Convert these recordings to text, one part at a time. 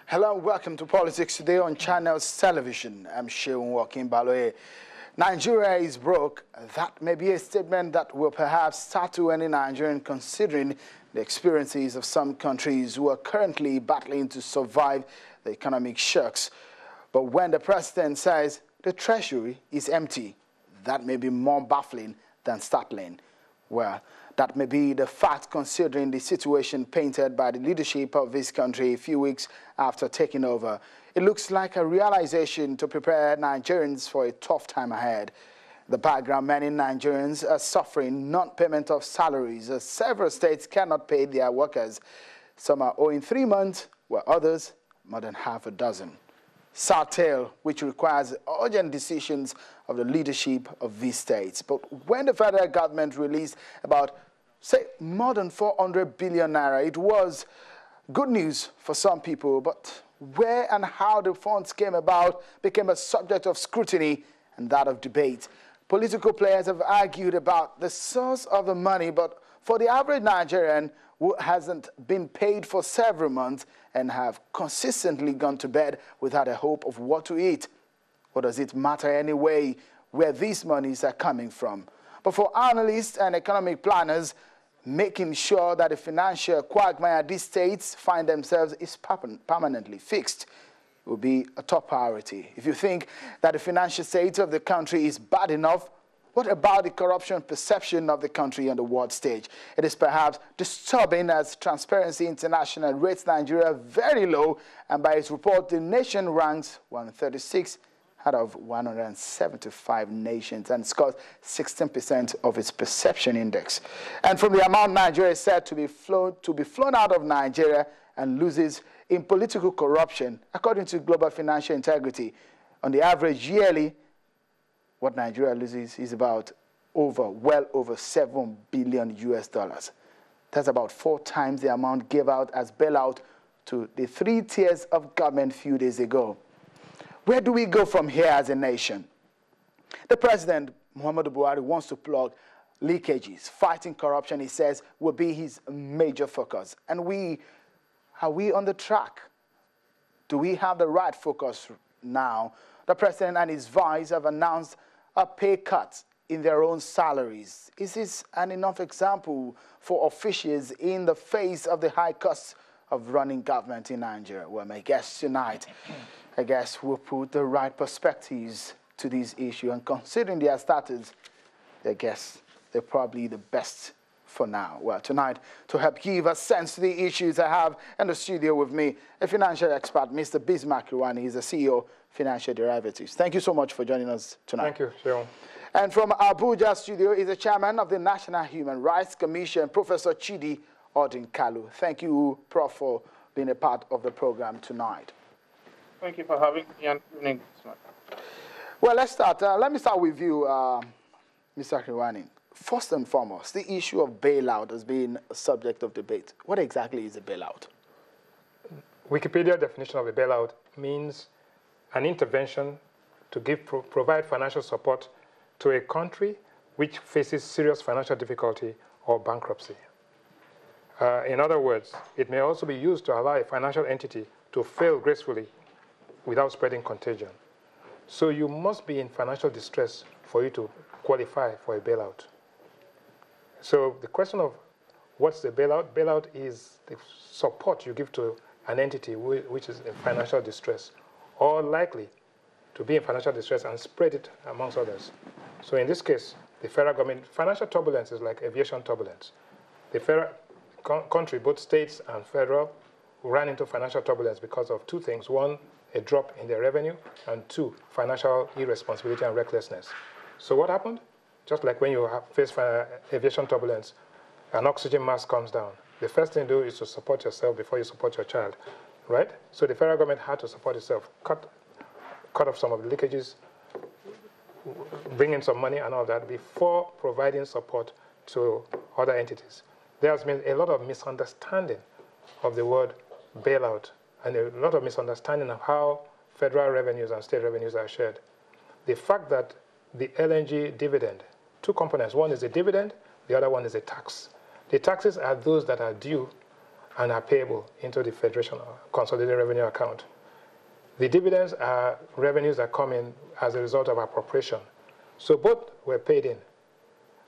Hello and welcome to Politics Today on Channels Television. I'm Sheun Joaquin Baloye. Nigeria is broke. That may be a statement that will perhaps startle any Nigerian considering the experiences of some countries who are currently battling to survive the economic shocks. But when the president says the treasury is empty, that may be more baffling than startling. Well, that may be the fact considering the situation painted by the leadership of this country a few weeks after taking over. It looks like a realization to prepare Nigerians for a tough time ahead. The background, many Nigerians are suffering non-payment of salaries as several states cannot pay their workers. Some are owing 3 months, while others more than half a dozen. Sad tale, which requires urgent decisions of the leadership of these states. But when the federal government released about, say, more than 400 billion naira, it was good news for some people. But where and how the funds came about became a subject of scrutiny and that of debate. Political players have argued about the source of the money, but for the average Nigerian who hasn't been paid for several months and have consistently gone to bed without a hope of what to eat, what does it matter anyway where these monies are coming from? But for analysts and economic planners, making sure that the financial quagmire these states find themselves is permanently fixed will be a top priority. If you think that the financial state of the country is bad enough, what about the corruption perception of the country on the world stage? It is perhaps disturbing as Transparency International rates Nigeria very low, and by its report, the nation ranks 136 out of 175 nations and scores 16% of its perception index. And from the amount Nigeria is said to be flown out of Nigeria and loses in political corruption, according to Global Financial Integrity, on the average yearly, what Nigeria loses is about well over $7 billion US. That's about 4 times the amount given out as bailout to the 3 tiers of government a few days ago. Where do we go from here as a nation? The president, Muhammadu Buhari, wants to plug leakages. Fighting corruption, he says, will be his major focus. And are we on the track? Do we have the right focus now? The president and his vice have announced a pay cut in their own salaries. Is this an enough example for officials in the face of the high costs of running government in Nigeria? Well, my guest tonight, I guess, will put the right perspectives to this issue. And considering their status, I guess they're probably the best for now. Well, tonight, to help give a sense to the issues, I have in the studio with me a financial expert, Mr. Bismarck Rewane. He's the CEO of Financial Derivatives. Thank you so much for joining us tonight. Thank you, Sheun. And from Abuja studio is the chairman of the National Human Rights Commission, Professor Chidi Odinkalu. Thank you, Prof, for being a part of the program tonight. Thank you for having me and evening. Well, let's start. Let me start with you, Mr. Rewane. First and foremost, the issue of bailout has been a subject of debate. What exactly is a bailout? Wikipedia definition of a bailout means an intervention to provide financial support to a country which faces serious financial difficulty or bankruptcy. In other words, it may also be used to allow a financial entity to fail gracefully without spreading contagion. So you must be in financial distress for you to qualify for a bailout. So the question of what's the bailout? Bailout is the support you give to an entity which is in financial distress or likely to be in financial distress and spread it amongst others. So in this case, the federal government, financial turbulence is like aviation turbulence. The federal country, both states and federal, ran into financial turbulence because of 2 things. 1, a drop in their revenue, and 2, financial irresponsibility and recklessness. So what happened? Just like when you face aviation turbulence, an oxygen mask comes down. The first thing to do is to support yourself before you support your child, right? So the federal government had to support itself, cut off some of the leakages, bring in some money and all that before providing support to other entities. There has been a lot of misunderstanding of the word bailout and a lot of misunderstanding of how federal revenues and state revenues are shared. The fact that the LNG dividend, 2 components. One is a dividend, the other one is a tax. The taxes are those that are due and are payable into the Federation Consolidated Revenue Account. The dividends are revenues that come in as a result of appropriation. So both were paid in.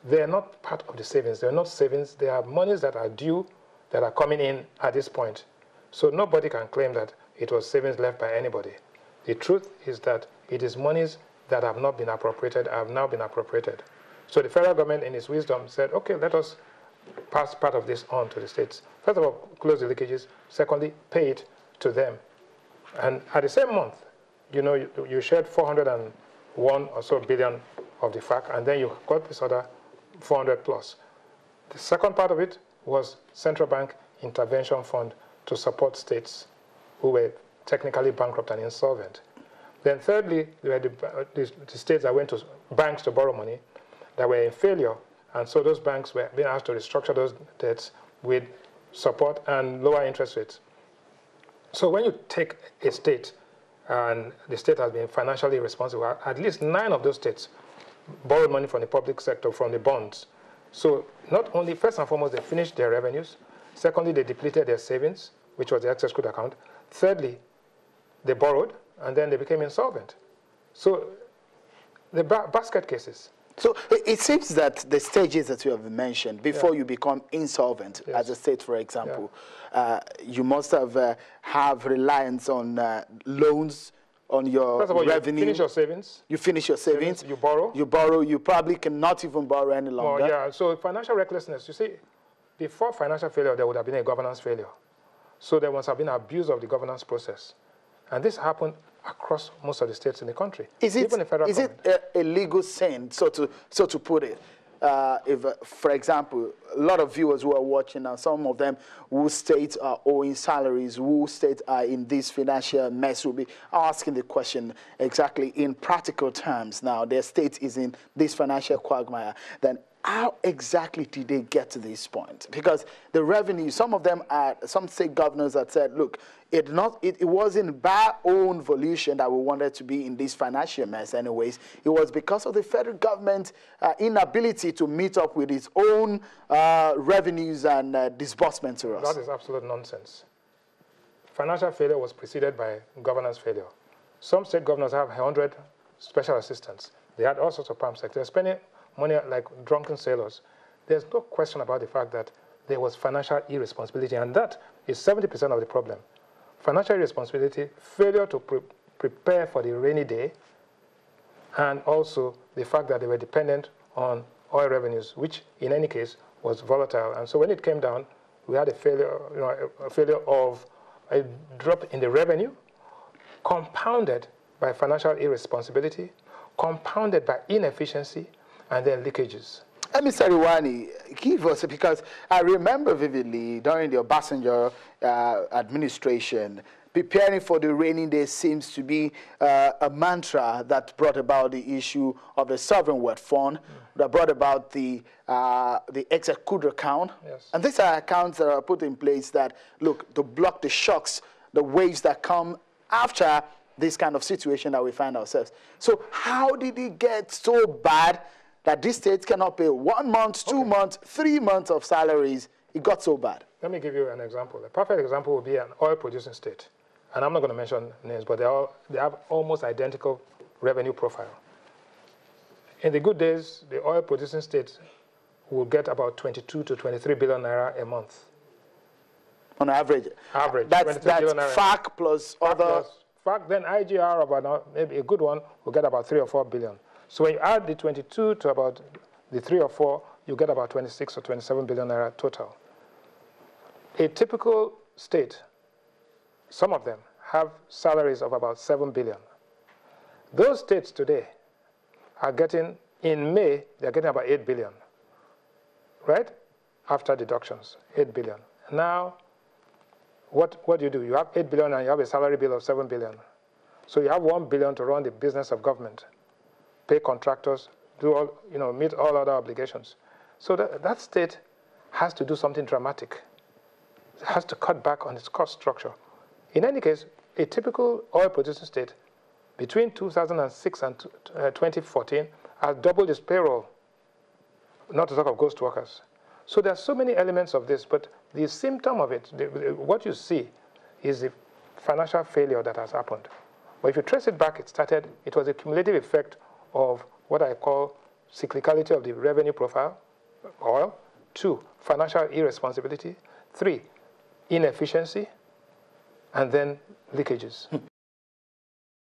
They are not part of the savings. They are not savings. They are monies that are due, that are coming in at this point. So nobody can claim that it was savings left by anybody. The truth is that it is monies that have not been appropriated, have now been appropriated. So the federal government, in its wisdom, said, okay, let us pass part of this on to the states. First of all, close the leakages. Secondly, pay it to them. And at the same month, you shared 401 or so billion of the FAC, and then you got this other 400 plus. The second part of it was central bank intervention fund to support states who were technically bankrupt and insolvent. Then thirdly, there were the states that went to banks to borrow money that were in failure, and so those banks were being asked to restructure those debts with support and lower interest rates. So when you take a state, and the state has been financially responsible, at least 9 of those states borrowed money from the public sector, from the bonds. So not only, first and foremost, they finished their revenues. Secondly, they depleted their savings, which was the excess crude account. Thirdly, they borrowed, and then they became insolvent. So the basket cases. So it seems that the stages that you have mentioned, before you become insolvent as a state, for example, you must have reliance on loans, on your First of all, revenue. You finish your savings. You finish your savings. You borrow. You borrow. You probably cannot even borrow any longer. Oh, yeah. So financial recklessness, you see, before financial failure, there would have been a governance failure. So there must have been abuse of the governance process. And this happened across most of the states in the country. Is it a legal sin, so to put it? If, for example, a lot of viewers who are watching now, some of them whose states are owing salaries, whose states are in this financial mess, will be asking the question exactly in practical terms. Now, their state is in this financial quagmire. Then how exactly did they get to this point? Because the revenue, some of them are, some state governors that said, look, it wasn't by own volition that we wanted to be in this financial mess anyways. It was because of the federal government inability to meet up with its own revenues and disbursement to us. That is absolute nonsense. Financial failure was preceded by governance failure. Some state governors have 100 special assistants. They had all sorts of pump sectors. They're spending money like drunken sailors. There's no question about the fact that there was financial irresponsibility, and that is 70% of the problem. Financial irresponsibility, failure to prepare for the rainy day, and also the fact that they were dependent on oil revenues, which in any case was volatile. And so when it came down, we had a failure, a failure of a drop in the revenue, compounded by financial irresponsibility, compounded by inefficiency, and then leakages. Mr. Rewane, give us, because I remember vividly during the Obasanjo administration, preparing for the rainy day seems to be a mantra that brought about the issue of the sovereign wealth fund, that brought about the excess crude account. Yes. And these are accounts that are put in place that, look, to block the shocks, the waves that come after this kind of situation that we find ourselves. So how did it get so bad that these states cannot pay 1 month, 2 months, 3 months of salaries? It got so bad. Let me give you an example. A perfect example would be an oil-producing state. And I'm not going to mention names, but they have almost identical revenue profile. In the good days, the oil-producing states will get about 22 to 23 billion naira a month. On average. Average. That's FAC plus other. FAC, then IGR, about maybe a good one, will get about 3 or 4 billion. So when you add the 22 to about the 3 or 4, you get about 26 or 27 billion naira total. A typical state, some of them have salaries of about 7 billion. Those states today are getting, in May, they're getting about 8 billion, right? After deductions, 8 billion. Now, what do? You have 8 billion and you have a salary bill of 7 billion. So you have 1 billion to run the business of government, pay contractors, do all, meet all other obligations. So that state has to do something dramatic. It has to cut back on its cost structure. In any case, a typical oil-producing state between 2006 and 2014 has doubled its payroll, not to talk of ghost workers. So there are so many elements of this, but the symptom of it, what you see is the financial failure that has happened. But if you trace it back, it was a cumulative effect of what I call cyclicality of the revenue profile, oil. 2, financial irresponsibility. 3, inefficiency. And then leakages.